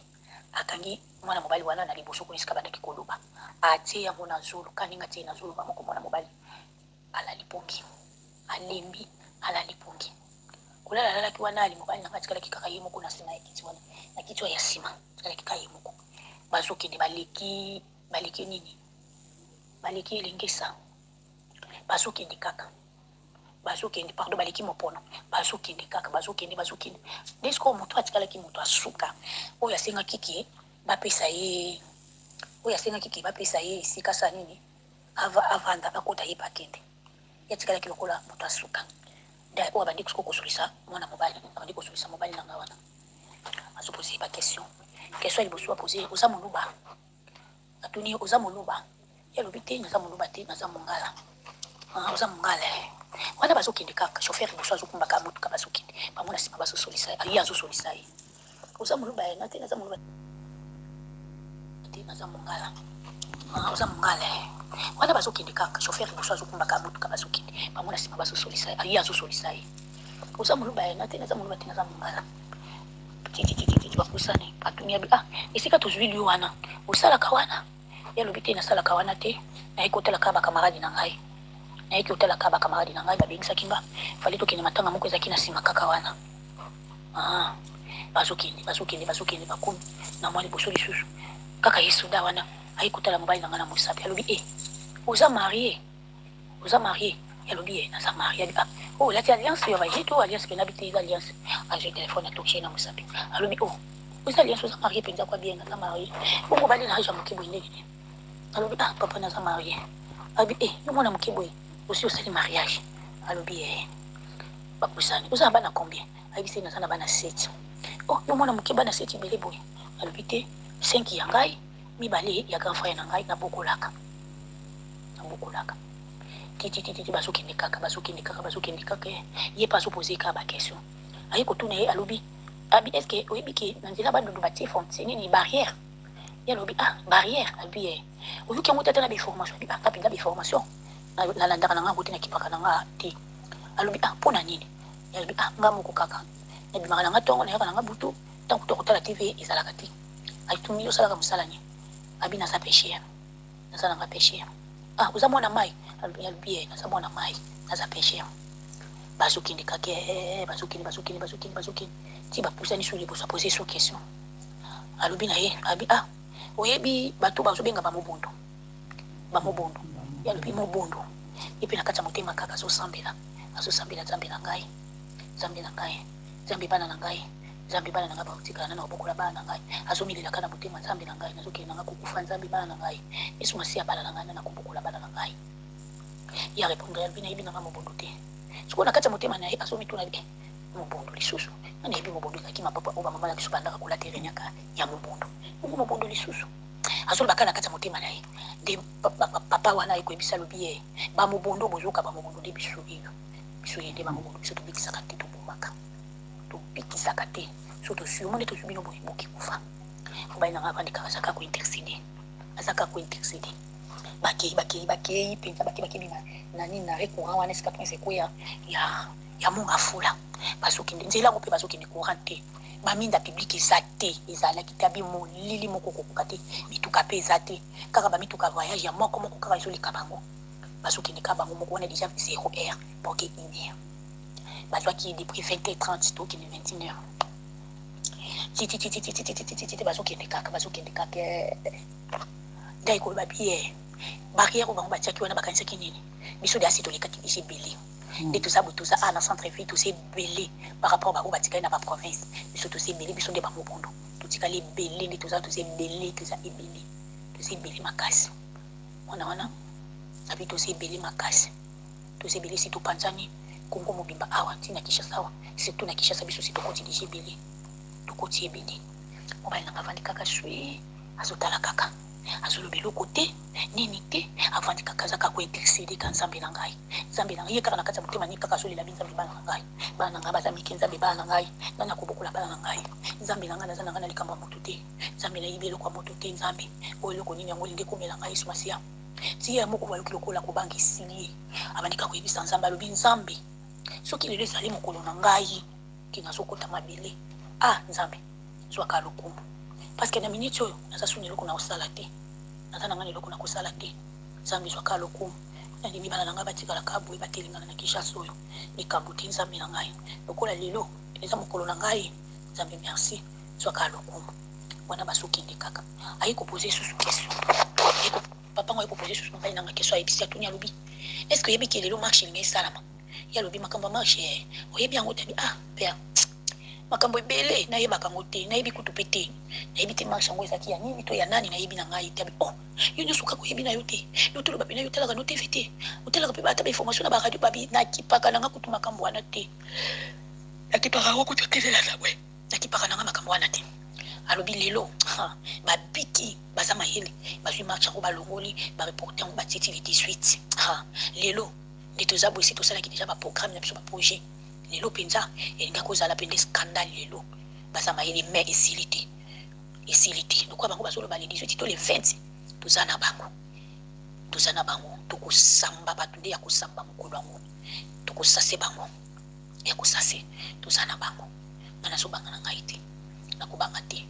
akangi mwana mobali wana na liboso kuna esika bandaki koloba atie yango na zolo kaninga tie na zolo bamoko mwana mobali alali pongi alembi alali pongi kolalalaki wana ali mobali na ngai tikalaki kaka ye moko na nsima ya kiti wana na kiti ya nsima tikalaki kaka ye moko bazokende baleki nini baleki elengesa bazokende kaka pardon baleki mopono bazokende kaka bazokende desiko moto atikalaki moto asuka oyo asengaki ke bapesa ye esika sa nini avanda akota ye bakende yatikalaki lokola moto asuka nde oyo abandi kosolisa mwana mobali abandi kosolisa mobali na ngai wana azopose ba question ya liboso apose oza moluba atuni oza moluba yalobi te naza moluba te naza mongala oza mongala wana bazokende kaka chauffeur liboso azokumbaka motuka bazokende bamona nsima bazosolisa ye azosolisa ye oza moluba ye nate naza moluba te naza mongala oza mongala wana bazokende kaka chauffeur liboso azokumbaka motuka bazokende bamona nsima bazosolisa ye azosolisa ye oza moluba ye nate naza moluba te naza mongala tititititi bapusani atuni abi esika tozwi liyo wana osalaka wana yalobi te nasalaka wana te nayeki otalaka bakamaradi na ngai babengisaki nga fali tokende matanga moko ezalaki na nsima kaka wana bazokende bakomi na mwa liboso lisusu kaka ye soda wana ayi kotala mobali na ngai na mosapi alobi oza marie yalobi naza marie abi olati alliance yo baye to alliance mpe nabi te eza alliance azwi telefone atokye na mosapi alobi oza alliance oza marie mpenza kwa bien naza marie bongo bali na aja moke boye ndenge alobi papa naza marie abi yo mwana moke boye osi osali mariage alobi bapusani oza na bana combien ayebisi naza na bana 7 yo mwana moke bana 7 ebele boye alobi te 5 ya ngai mibale ya grand frère na ngai nabokolaka titititi bazokende kaka ye mpe azopose kaka bakestion aye kotuna ye alobi abi eske oyebi ke na nzela badudu batie fonse nini barrière ye alobi barrière alobi oyoki yango tata na bainformation abi nga mpenza bainformation nalandaka na nga ngo te nakipaka na nga te alobi mpo na nini ye alobi nga moko kaka nabimaka na nga ntongo nayaka na nga butu ntango tokotala tv ezalaka te ayitumi osalaka mosala nini abi naza péchier naza nanga péchier oza mwana mai alobi naza mwana mai naza péchier bazokende kake bazokende ti bapusani so liboso apose so question alobi na ye abi oyebi bato bazobenga bamobondo ye alobi mobondo ye mpe na kati ya motema kaka azosambela nzambe na ngai nzambe bana na ngai baotikala na obokola bana na ngai azomilelaka na motema nzambe na ngai nazokende na ngai kokufa nzambe bana na ngai yesu masi ya bana na ngai na kobokola bana na ngai ya répondre alobi nayebi na ngai mobondo te siko na kati ya motema na ye azomituna mobondo lisusu nani yebi mobondo ezalaki mapapa oyo bamama na biso bandaka kola tereniaka ya mobondo ongo mobondo lisusu azolobaka na kati ya motema na ye nde papa wana ekoyebisa alobi ye bamobondo bozoka bamobondo nde biso ye nde bamobondo biso tobikisaka te tobomaka tobikisaka te so tosumo nde tozwi bino boki kufa mobali nanga avandikaka azaka kointercede bakei mpenza bakei na nini na recourant wana esika prince ekweya ya monga fula bazokende nzela yango mpe bazokende courant te baminda publike eza te ezalaki te abi molili moko kokoka te mituka mpe eza te kaka bamituka voyage ya moko kaka ezoleka bango bazokende ka bango moko wana déjà 0 heure porke 1 heure bazwaki depuis 20h30 tokende 21h titi bazokende kaka ngai koloba bie barrière oyo bango batiaki wana bakanisaki nini biso de asi tolekaki déjà ebele nde toza boye toza na centre ville toza ebele par rapport bango batikali na baprovince biso toza ebele biso nde bamobondo totikali ebele nde toza ebele makasi wana abi toza ebele makasi toza ebele si topanzani kongo mobimba awa ntina kishasa awa surtout na kishasa biso si tokoti déjà ebele tokoti ebele mobali nanga avandi kaka swe azotala kaka azoloba eloko te nini te avandi kaka azaka kointercede ka nzambe na ngai ye kaka na kati ya motema ni kaka azolela binzambe bana na ngai bana na ngai baza mike nzambe bana na ngai nani akobokola bana na ngai nzambe na ngai naza na ngai na likambo ya moto te nzambe nayibi eloko ya moto te nzambe oyo eloko nini yango elingi ekomela ngai yesu masiya ti ye moko bayoki lokola kobanga esili ye abandika koyebisa nzambe alobi nzambe soki lelo ezali mokolo na ngai ke nazokota mabele nzambe zwaka lokumu parce que na minute oyo naza suni eloko na kosala te naza na ngai eloko na kosala te nzambe zwaka lokumu nandimi bana na ngai batikalaka boye batelengana na kishasa oyo likambo te nzambe na ngai lokola lelo eza mokolo na ngai nzambe merci zwaka lokumu wana bazokende kaka ayi kopose susu question papa ngo ayi kopose susu mobali nanga question ayebisi atuni alobi est ce que oyebi ke lelo marche elingi esalama ye alobi makambo ya marche oyebi yango tabi père makambo ebele nayebaka ngo te nayebi kutu mpe te nayebi te marche yango ezalaki ya nini to ya nani nayebi na ngai tabi yo nyonso kaka oyebi na yo te yo toloba mpe na yo otalaka no tv te otalaka mpe bata bainformation na baradio babi nakipaka nanga kutu makambo wana te nakipaka yango kutu otelela na we nakipaka nanga makambo wana te alobi lelo babiki baza mayele bazwi marche yango balongoli bareporte yango batieti le 18 lelo nde toza boye si tosalaki déjà baprogramme na biso baprojet lelo mpenza elinga kozala mpe nde scandale lelo baza mayele mai esili te lokola bango bazoloba le 18 to le 20 toza na bango tokosamba bato nde ya kosamba mokolo yango tokosase bango ya kosase toza na bango nga nazobanga na ngai te nakobanga te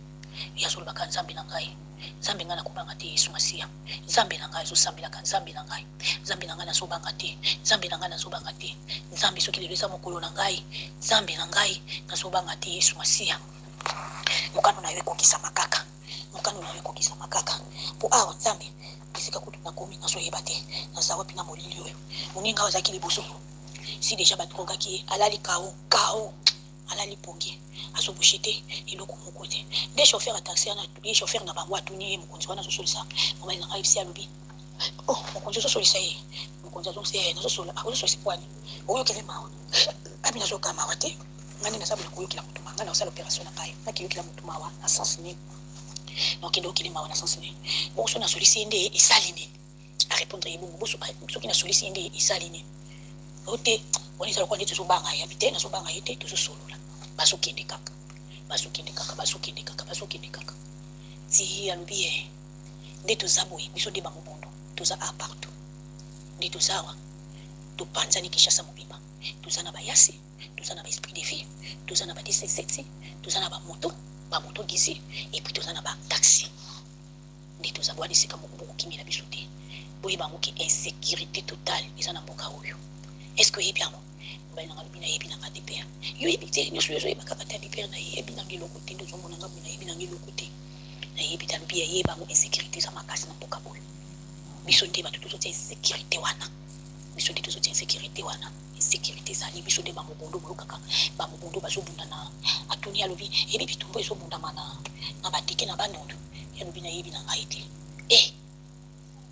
yazolobaka nzambe na ngai nzambe ngai nakobanga te yesu masiya nzambe na ngai azosambelaka nzambe na ngai nazobanga te nzambe na ngai nazobanga te nzambe soki lelo eza mokolo na ngai nzambe na ngai nazobanga te yesu masiya mokano na yo ekokisa makaka mpo awa nzambe esika kutu nakomi nazoyeba te nazawa mpina molili oyo moninga azalaki liboso si deja batrongaki ye alali kao alali pongi azobushe te eloko moko te nde chauffeur ya taxi wana ye chauffeur na bango atuni ye mokonzi wana azosolisa mobali na ngai bisi alobi mokonzi azosolisa ye mokonzi azosolisa pwani oyokele mawa abi nazoka mawa te ngani naza bola koyokela motu mawa ngani nakosala opération na ngai nakiyokela motu mawa na sens nini nakende okele mawa na sens nini bonso nasolisi ye nde esali nini arépondre ye bongo soki nasolisi ye nde esali nini ote wana eza lokola nde tozobanga ye abi te nazobanga ye te tozosolola bazokende kaka ti alobi ye nde toza boye biso nde bamobondo toza partout nde toza awa topanzani kishasa mobimba toza na bayasi toza na baesprit de vie toza na badc7 toza na bamoto gizi epuis toza na bataxi nde toza bwana esika moko bokokimela biso te boyeba yango ke insécurité totale eza na mboka oyo est ce que oyebi yango mobali nanga lobi nayebi nanga te pere yo yebi te nyonso yozoyeba kaka te pere nayebi nanga eloko te nde ozomona nga boye nayebi nanga eloko te nayebi te alobi yayeba yango insécurité eza makasi na mboka oyo biso nde bato tozotia insécurité wana insécurité ezali biso nde bamobondo boyokaka bamobondo bazobunda na atoni alobi ebi bitumbu ezobundama na bateke na bandondo yalobi nayebi na ngai te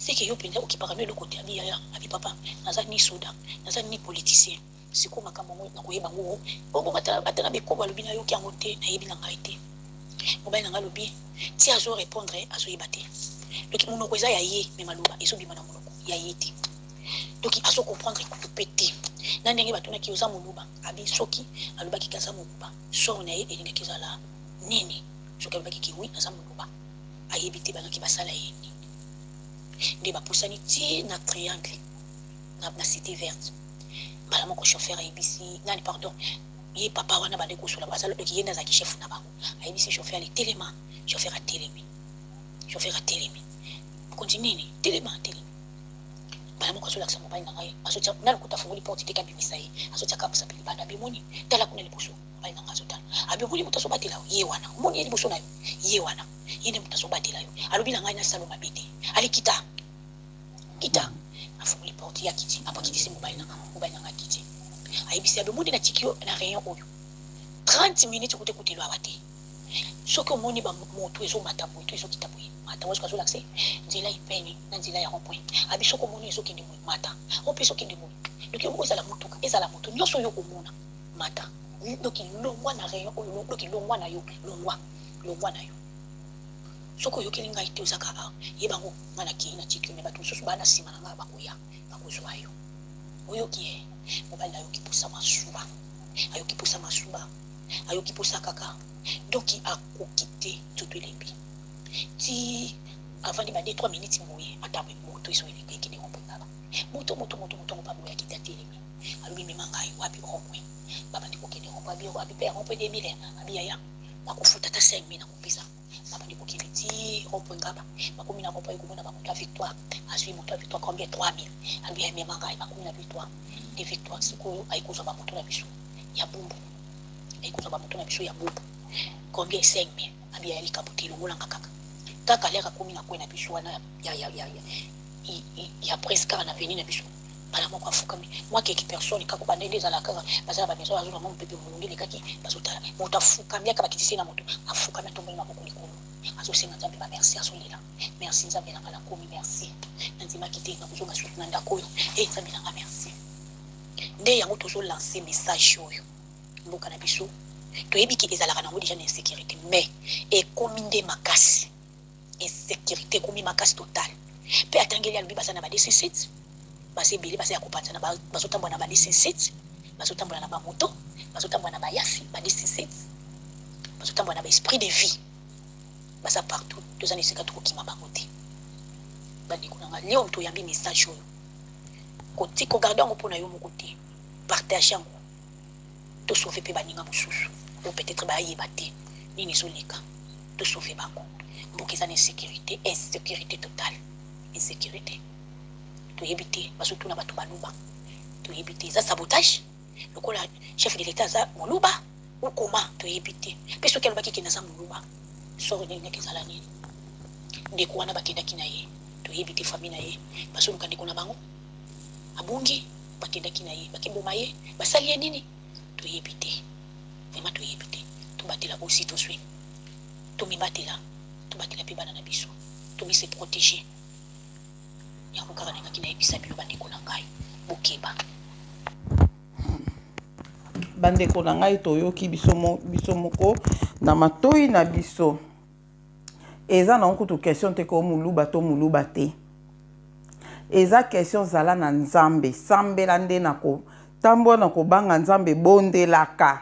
seke yo mpenza okipaka no eloko te abi yaya abi papa naza ni soda naza ni politicien siko makambo ngo na koyeba ngo bongo batala bekoba lobi na yoki yango te na yebi na ngai te mobali na ngai lobi ti azo répondre azo yeba te donc monoko eza ya ye me maloba ezobima na monoko ya ye te donc azo comprendre kutu pe te na ndenge batunaki oza moluba abi soki alobaki kaza moluba sor na ye elingaki ezala nini soki alobaki ki oui aza moluba ayebi te banaki basala ye nini nde bapusani ti na triangle na cité verte bala moko chauffeur ayebisi nani pardon ye papa wana bande kosola basala donc ye nazaki chef na bango ayebisi chauffeur ali telema chauffeur atelemi continue nini telema bala moko asolakisa mobali na ngai asotia na lokuta fungoli porte te kabimisa ye asotia kapusa pili banda bimoni tala kuna liboso mobali na ngai azotala abimoni moto azobatela yo ye wana moni ye liboso na yo ye wana ye nde moto azobatela yo alobi na ngai na salo mabe te ali kita afungoli porte ya kiti apakitisi mobali na ngai kiti ayebisi abimoni na tikio na rayon oyo 30 minutes kotekutelo awa te soki omoni bamoto ezomata boye to ezokita boye mata wazo kazolakise nzela ipeni na nzela ya rond-point abi soki omoni ezokende boye mata ope ezokende boye donc yoko ezala motuka ezala moto nyonso oyo komona mata donc longwa na rayon oyo donc longwa na yo longwa na yo soki oyokeli ngai te ozaka yebango ngana kii na tikio me bato mosusu bana nsima na ngai bakozwa yo oyoki ye mobali ayoki posa masuba ayoki posa kaka donc akoki te tutu elembi ti avant de bade 3 minutes boye atambe moto iso eleki ekende rompengala moto ngopa boye akiti atelemi alobi mema ngai wapi rompwe babandi kokende rompwe abi pe rompwe 2000 abi yaya bakofuta ta 5000 na kopesa babandi kokende ti rompwe ngaba bakomi na rompwe komona bamoto ya victoire azwi moto ya victoire combien 3000 abi ya mema ngai bakomi na victoire de victoire sikoyo ayikozwa bamoto na biso ya bumbu combien 5000 abi ya likabutelo ngolanga kaka leka komi na kwena biso wana ya presque na veni na biso bala moko afukami moi quelques personnes kako bandende ezala kaka basala ba maison azula mo pepe mulungile kaki basotala moto afukami aka bakitisi na moto afukami atomboli maboko likolo azosenga nzambe ba merci azolela merci nzambe na kala komi merci nzima kite na kuzonga sutu na ndako oyo nzambe na merci nde yango tozo lancer message oyo mboka na biso toyebi ki ezalaka nango déjà na insécurité mais ekomi nde makasi insécurité ekomi makasi totale mpe atangeli alobi baza na ba DC7 basi ebele basi ya kopanzana bazotambola na ba DC7 bazotambola na bamoto bazotambola na bayasi ba DC7 bazotambola na baesprit de vie baza partout toza na esika tokokima bango te bandeko na nga leo toyambi message oyo kogarde yango mpona yo moko te partage yango tosauve mpe baninga mosusu ou peut-être bayeba te nini ezoleka tosauve bango mboka eza na insécurité totale insécurité toyebi te bazotuna bato baluba toyebi te eza sabotage lokola chef de l'état aza moluba okoma toyebi te mpe soki alobaki kende aza moluba soro nini ndeke ezala nini ndeko wana bakendaki na ye toyebi te famille na ye bazoluka ndeko na bango abungi bakendaki na ye bakeboma ye basali ye nini toyebi te vraiment toyebi te tobatela aussi toswi tomibatela mpe bana na biso tomise protéger yango kaka nengaki nayebisa bino bandeko na ngai bokeba bandeko na ngai toyoki biso moko na matoi na biso eza na kutu question te ko muluba to muluba te eza question zala na nzambe sambela nde na ko tambo na kobanga nzambe bondelaka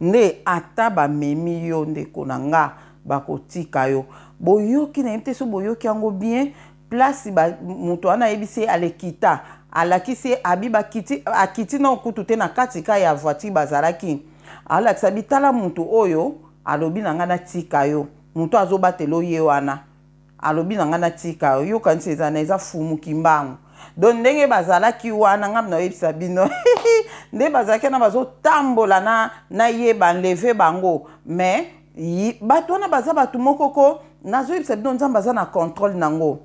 nde ata bamemi yo ndeko na nga bakotika yo boyoki na yebite so boyoki yango bien place moto wana yebisi alekita alakisi abiba kiti akiti na okutu te na katika ya voiture bazalaki alakisa bitala moto oyo alobi na nga natika yo moto azobatelo ye wana alobi na nga natika yo yokanisi eza fumuki mbangu donc ndenge bazalaki wana ngam na yebisa bino nde bazalaki na bazotambola na ye banleve bango mais bato wana baza bato moko ko nazoyebisa bino nzambe aza na contrôle nango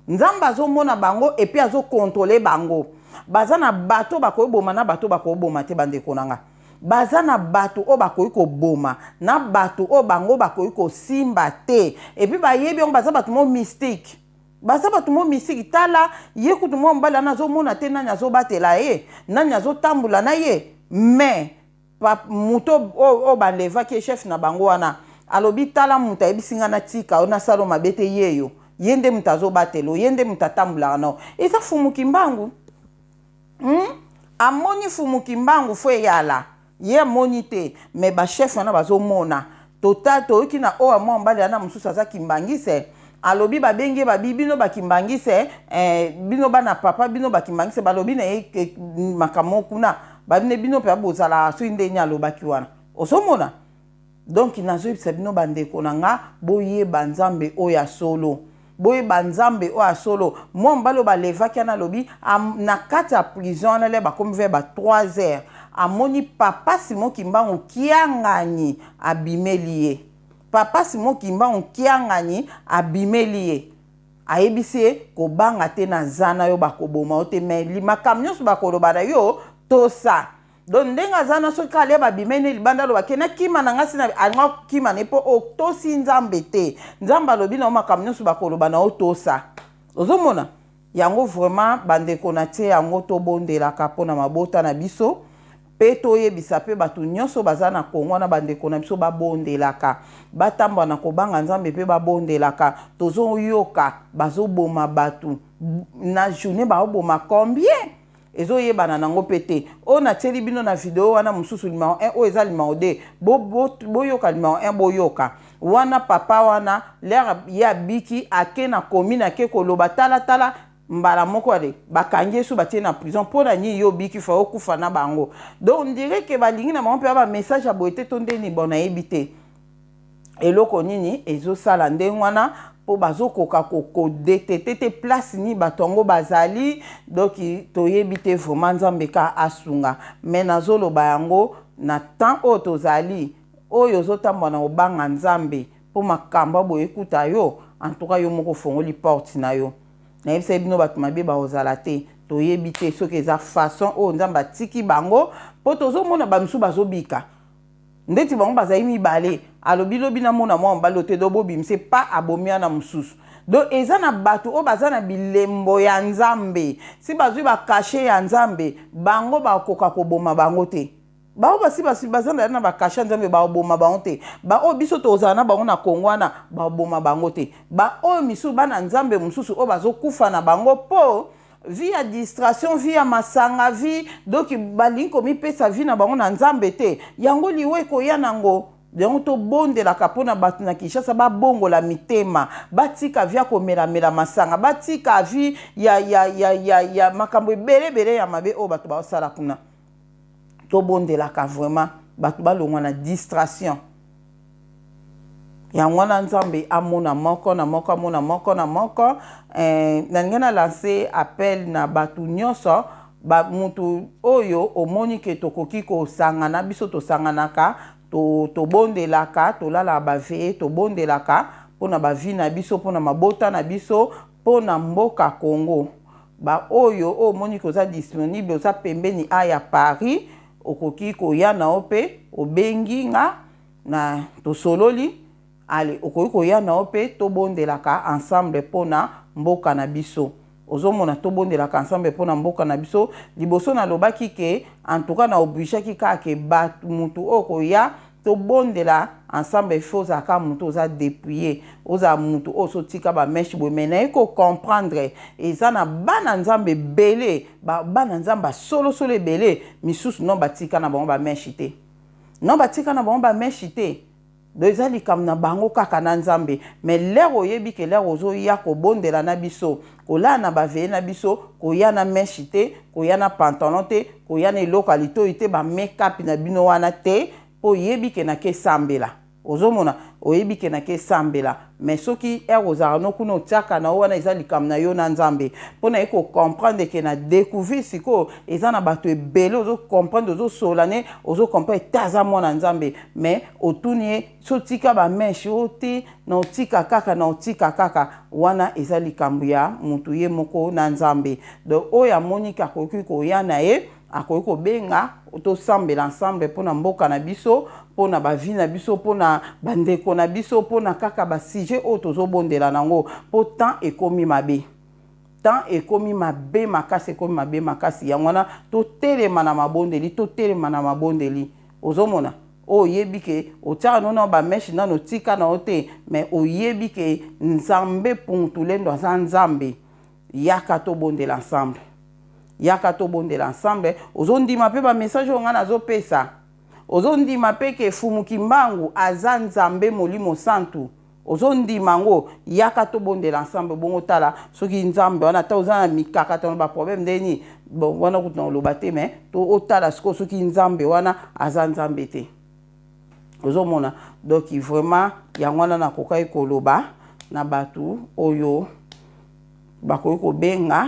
nzambe azomona bango epuis azokontrole bango baza na bato bakoki boma na bato bakoki boma te bandeko na nga baza na bato oyo bakoki koboma na bato oyo bango bakoki kosimba te epuis bayebi yango baza bato mo mystique baza bato mo misiki tala ye kutu mo mbala nazomona te nani azobatela ye nani azotambola na ye mais muto o balevaki ye chef na bango wana alobi tala mutu ayebisinga na tika o nasala mabe te yeyo ye nde mutu azobatela ye nde mutu atambulaka na eza fumuki mbangu amoni fumuki mbangu fo eyala ye amoni te mais bachef wana bazomona toyoki na oyo mwa mbali ana mosusu aza kimbangise alobi babengi babi bino bakimbangise bino bana papa bino bakimbangise balobi na ye makambo kuna babine bino mpe bozala soki ndenge alobaki wana ozomona donc nazoyebisa bino bandeko na nga boyeba nzambe oyo ya solo boyeba nzambe oyo ya solo mwa mbali oyo balevaki ana alobi na kati ya prison wana le bakomi ve ba 3 heures amoni papa Simon Kimbangu kiangani abimeli ye papa Simon Kimbangu kiangani abimeli ye ayebisi ye kobanga te na zana yo bakoboma o te me limakambo nyonso bakoloba na yo tosa donc ndenge aza na soki ale babimeli libanda aloba ke na kima na ngasi na anga kima ne mpo otosi nzambe te nzambe alobi na yo makambo nyonso bakoloba na yo tosa ozomona yango vraiment bandeko na tie yango tobondelaka mpona mabota na biso pe toyebisa pe bato nyonso baza na Kongo wana bandeko na biso babondelaka batambwa na kobanga nzambe pe babondelaka tozoyoka bazoboma bato na journée baoboma combien ezoyebana nango pe te oyo natieli bino na video wana mosusu limao 1 oyo eza limao 2 boyoka limao 1 boyoka wana papa wana lere ye abiki ake na komine ake koloba talatala mbala moko ale bakangi yesu batie na prison mpona nini yo biki fa okufa na bango donc on dirait que balingi na bango mpe ba message ya boye te to ndeni bon nayebi te eloko nini ezosala ndenge wana mpo bazokoka kodetete te place ni bato yango bazali donc toyebi te vraiment nzambe ka asunga me nazoloba yango na temps oyo tozali oyo ozotambola na kobanga nzambe mpo makambo boye ekuta yo en tout cas yo moko fongoli porte na yo nayebisa bino bato mabe baozala te toyebi te soki eza façon oyo nzambe atiki bango mpo tozomona bamisu bazobika ndeti bango bazali mibale alobi lobi na mona mwa mobali te do bobimisa pa abomia na mosusu donc eza na bato oyo baza na bilembo ya nzambe si bazwi bakashe ya nzambe bango bakoka koboma bango te bao basi baza na bakashe ya nzambe baoboma bango te baoyo biso tozala na bango na Kongo wana baoboma bango te baoyo misusu bana nzambe mosusu oyo bazokufa na bango mpo vie ya distraction vie ya masanga vie donc balingi komipesa vie na bango na nzambe te yango liwe ekoya nango yango tobondelaka mpona bato na Kinshasa babongola mitema batika vie ya komelamela masanga batika vie ya makambo ebelebele ya mabe oyo bato baosala kuna tobondelaka vraiment bato balongwa na distraction yango wana nzambe amona moko na moko amona moko na moko nalingi na lance appel na bato nyonso mutu oyo omoni ke tokoki kosangana biso tosanganaka tobondelaka tolalaka baveye tobondelaka mpona bavi na biso mpona mabota na biso mpona mboka Congo oyo omoni koza disponible oza pembeni aya Paris okoki koya na ope obengi nga na tosololi ale okoki koya na ope tobondelaka ensemble mpona mboka na biso ozomona tobondelaka ensemble mpona mboka na biso liboso nalobaki ke en tout cas na obligaki kaka ke bato mutu oyo koya tobondela ensemble ifo ozalaka mutu oza dépouillé oza mutu oyo sotika bameshe boye me naye kocomprendre eza na bana nzambe ebele bana nzambe asolosolo ebele misusu non batika na bango bameshe te non batika na bango bameshe te donc eza likambo na bango kaka na nzambe me lere oyebi ke lere ozoya kobondela na biso kolala na baveye na biso koya na meshe te koya na pantalon te koya na eloko ya litoi te bamekapi na bino wana te mpo oyebi ke nake sambela ozomona oyebi ke nake sambela me soki ere ozala no kuna otiaka na yo wana eza likambo na yo na nzambe mpo na ye kocomprendre ke na découvrir sikoyo eza na bato ebele ozocomprendre ozosola ne ozocomprendre te aza mwana nzambe me otuni ye sotika bameshe oyo te na otika kaka wana eza likambo ya mutu ye moko na nzambe donc oyo amoniki akoki koya na ye akoki kobenga tosambela ensemble mpona mboka na biso pona ba vie na biso pona bandeko na biso pona kaka ba sujet o tozobondela nango po temps ekomi mabe. Temps ekomi mabe makasi ekomi mabe makasi yango wana totelema na mabondeli totelema na mabondeli ozomona oyebi ke otiaka nono ba meshi nano tika na ote mais oyebi ke nzambe puntulendo aza nzambe yaka tobondela ensemble yaka tobondela ensemble ozondima pe ba message onga nazopesa ozondima pe ke fumuki mbangu aza nzambe molimo santu ozondima ngo yaka tobondela ensemble bongo tala soki nzambe wana ta oza na mikaka tano ba problème ndeni bon wana kutu na oloba te mais to otala siko soki nzambe wana aza nzambe te ozomona donc vraiment yango wana nakokai koloba na batu oyo bakoki kobenga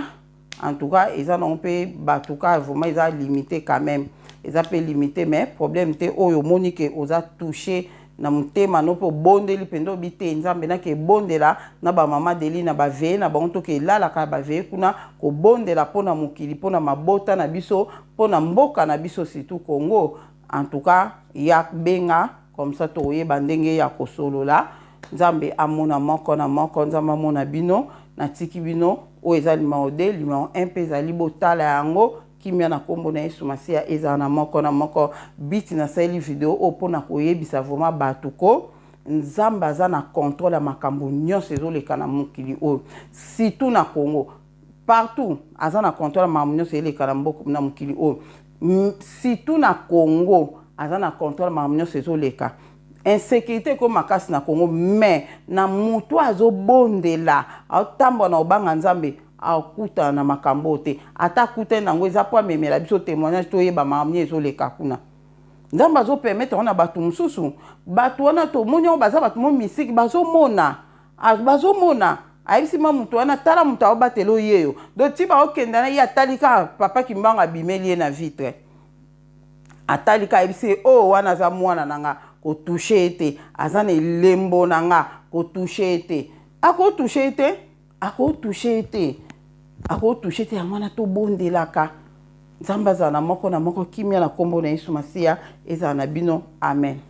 en tout cas eza non pe batu ka vraiment eza limité quand même eza pe limité mais problème te oyo moni ke oza touché na mutema no po bondeli pendo bite nzambe na ke bondela na ba mama deli na ba veye na bango to ke lala ka ba veye kuna ko bondela pona mukili pona mabota na biso pona mboka na biso surtout Congo en tout cas ya benga comme ça to yeba ndenge ya kosolola nzambe amona moko na moko nzambe amona bino na tiki bino o ezali maode limao 1 pe ezali botala yango kimia na kombo na Yesu Masia eza na moko biti na sali video o pona koyebisa vraiment batuko nzamba aza na contrôle ya makambo nyonso ezoleka na mokili o surtout na Congo partout aza na contrôle ya makambo nyonso ezoleka na mboka na mokili o surtout na Congo aza na contrôle ya makambo nyonso ezoleka insécurité ko makasi na Congo mais na mutu azobondela atambo na obanga nzambe akuta na makambo te ata kuta nango eza po amemela biso témoignage to yeba makambo ezoleka kuna nzambe azo permettre na batu mususu batu wana to moni baza batu mo misiki bazomona ayebisi ma mutu wana tala mutu aobatelo yeyo do ti baokenda na ye atalika papa kimbanga bimeli ye na vitre atalika ayebisi o wana aza mwana nanga kotouche ete aza na elembo nanga kotouche ete akotouche ete yango wana tobondelaka nzambe azala na moko kimia na kombo na Yesu Masia ezala na bino amen.